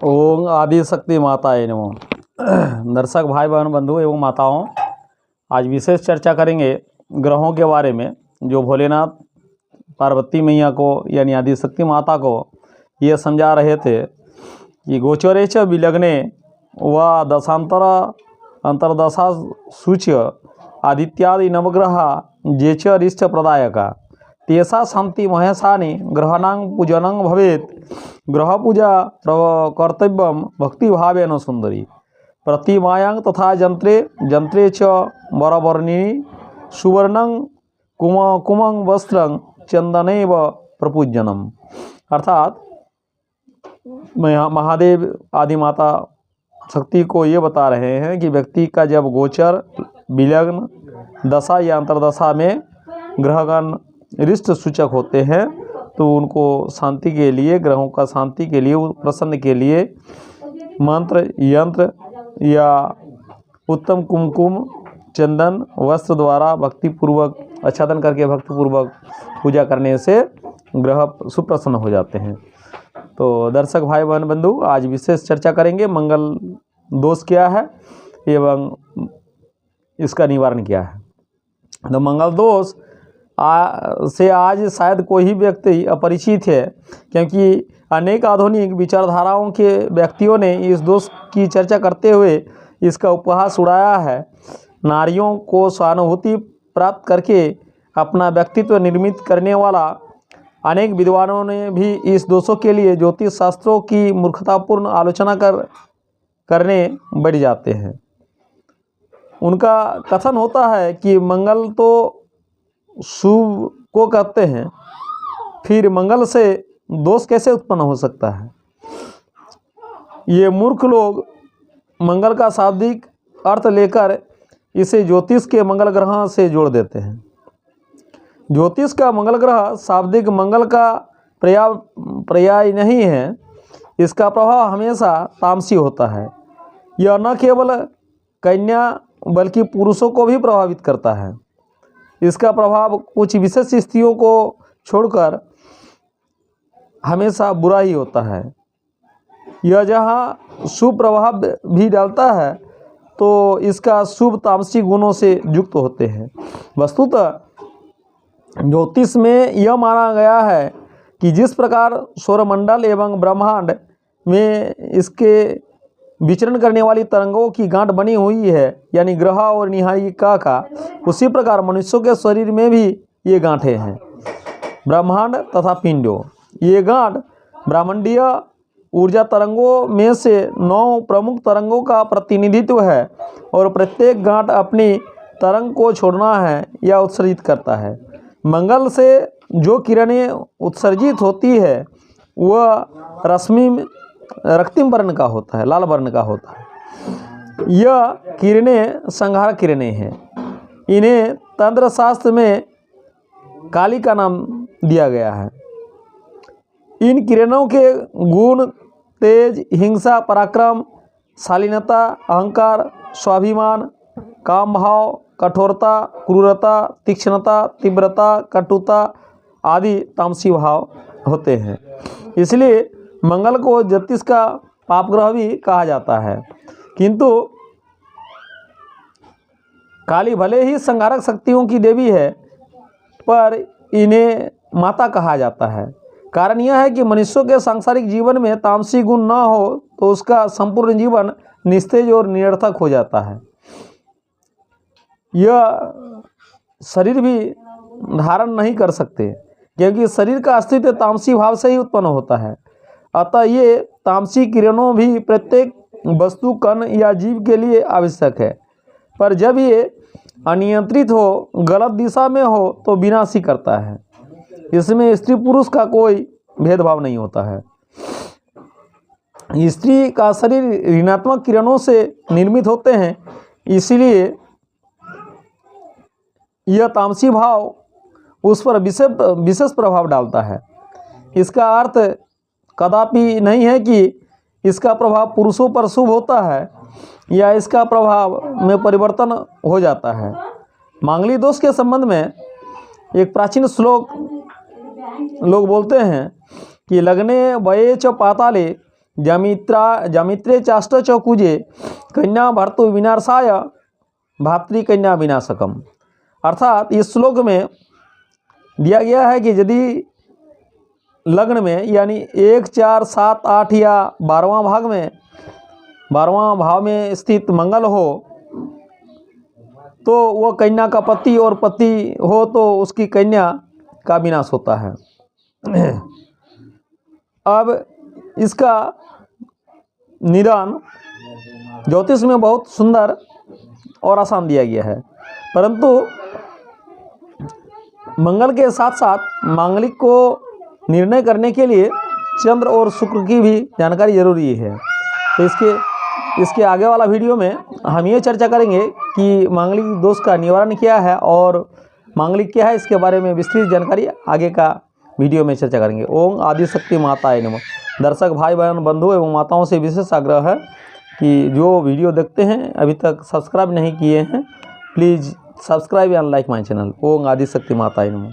ओम आदि शक्ति माताए नमो। दर्शक भाई बहन बंधु एवं माताओं, आज विशेष चर्चा करेंगे ग्रहों के बारे में। जो भोलेनाथ पार्वती मैया को यानी आदि शक्ति माता को ये समझा रहे थे कि गोचरे च विलग्ने व दशांतर अंतर्दशा सूच्य आदित्यादि नवग्रह जे च रिष्ट प्रदायका तेषा शांति महेशानि ग्रहाणां पूजनं भवेत्। ग्रह पूजा कर्तव्यम भक्ति भावेन सुंदरी प्रतिमायां तथा जंत्रे जंत्रे च वरवर्णिनी सुवर्णं कुमं वस्त्रं चंदनैव प्रपूजनम। अर्थात महादेव आदि माता शक्ति को ये बता रहे हैं कि व्यक्ति का जब गोचर विलग्न दशा या अंतरदशा में ग्रहगण रिष्ट सूचक होते हैं तो उनको शांति के लिए, ग्रहों का शांति के लिए, प्रसन्न के लिए मंत्र यंत्र या उत्तम कुमकुम चंदन वस्त्र द्वारा भक्तिपूर्वक आच्छादन करके भक्तिपूर्वक पूजा करने से ग्रह सुप्रसन्न हो जाते हैं। तो दर्शक भाई बहन बंधु, आज विशेष चर्चा करेंगे मंगल दोष क्या है एवं इसका निवारण क्या है। तो मंगल दोष से आज शायद कोई ही व्यक्ति अपरिचित है, क्योंकि अनेक आधुनिक विचारधाराओं के व्यक्तियों ने इस दोष की चर्चा करते हुए इसका उपहास उड़ाया है। नारियों को सहानुभूति प्राप्त करके अपना व्यक्तित्व निर्मित करने वाला अनेक विद्वानों ने भी इस दोषों के लिए ज्योतिष शास्त्रों की मूर्खतापूर्ण आलोचना करने बढ़ जाते हैं। उनका कथन होता है कि मंगल तो शुभ को कहते हैं, फिर मंगल से दोष कैसे उत्पन्न हो सकता है। ये मूर्ख लोग मंगल का शाब्दिक अर्थ लेकर इसे ज्योतिष के मंगल ग्रह से जोड़ देते हैं। ज्योतिष का मंगल ग्रह शाब्दिक मंगल का पर्याय नहीं है। इसका प्रभाव हमेशा तामसी होता है। यह न केवल कन्या बल्कि पुरुषों को भी प्रभावित करता है। इसका प्रभाव कुछ विशेष स्त्रियों को छोड़कर हमेशा बुरा ही होता है। यह जहाँ शुभ प्रभाव भी डालता है तो इसका शुभ तामसी गुणों से युक्त होते हैं। वस्तुतः ज्योतिष में यह माना गया है कि जिस प्रकार सौरमंडल एवं ब्रह्मांड में इसके विचरण करने वाली तरंगों की गांठ बनी हुई है, यानी ग्रह और निहारिका का, उसी प्रकार मनुष्यों के शरीर में भी ये गांठें हैं, ब्रह्मांड तथा पिंडों। ये गांठ ब्रह्मांडीय ऊर्जा तरंगों में से 9 प्रमुख तरंगों का प्रतिनिधित्व है और प्रत्येक गांठ अपनी तरंग को छोड़ना है या उत्सर्जित करता है। मंगल से जो किरणें उत्सर्जित होती है वह रश्मि रक्तिम वर्ण का होता है, लाल वर्ण का होता है। यह किरणें संहार किरणें हैं। इन्हें तंत्र शास्त्र में काली का नाम दिया गया है। इन किरणों के गुण तेज, हिंसा, पराक्रम, शालीनता, अहंकार, स्वाभिमान, काम भाव, कठोरता, क्रूरता, तीक्ष्णता, तीव्रता, कटुता आदि तामसी भाव होते हैं। इसलिए मंगल को ज्योतिष का पाप ग्रह भी कहा जाता है। किंतु काली भले ही संहारक शक्तियों की देवी है, पर इन्हें माता कहा जाता है। कारण यह है कि मनुष्यों के सांसारिक जीवन में तामसी गुण न हो तो उसका संपूर्ण जीवन निस्तेज और निरर्थक हो जाता है। यह शरीर भी धारण नहीं कर सकते, क्योंकि शरीर का अस्तित्व तामसी भाव से ही उत्पन्न होता है। अतः ये तामसी किरणों भी प्रत्येक वस्तु, कण या जीव के लिए आवश्यक है, पर जब ये अनियंत्रित हो, गलत दिशा में हो तो विनाशी करता है। इसमें स्त्री पुरुष का कोई भेदभाव नहीं होता है। स्त्री का शरीर ऋणात्मक किरणों से निर्मित होते हैं, इसलिए यह तामसी भाव उस पर विशेष प्रभाव डालता है। इसका अर्थ कदापि नहीं है कि इसका प्रभाव पुरुषों पर शुभ होता है या इसका प्रभाव में परिवर्तन हो जाता है। मांगलिक दोष के संबंध में एक प्राचीन श्लोक लोग बोलते हैं कि लग्ने वये च पाताले जमित्रे चाष्ट च कुजे कन्या भर्तु विनाशाय भातृकन्या विनाशकम। अर्थात इस श्लोक में दिया गया है कि यदि लग्न में यानी 1, 4, 7, 8 या 12वां भाग में 12वां भाव में स्थित मंगल हो तो वह कन्या का पति, और पति हो तो उसकी कन्या का विनाश होता है। अब इसका निदान ज्योतिष में बहुत सुंदर और आसान दिया गया है, परंतु मंगल के साथ साथ मांगलिक को निर्णय करने के लिए चंद्र और शुक्र की भी जानकारी जरूरी है। तो इसके आगे वाला वीडियो में हम ये चर्चा करेंगे कि मांगलिक दोष का निवारण क्या है और मांगलिक क्या है, इसके बारे में विस्तृत जानकारी आगे का वीडियो में चर्चा करेंगे। ओम आदिशक्ति माताय नमः। दर्शक भाई बहन बंधु एवं माताओं से विशेष आग्रह है कि जो वीडियो देखते हैं अभी तक सब्सक्राइब नहीं किए हैं, please subscribe and like my channel. ओम आदिशक्ति माताय नमः।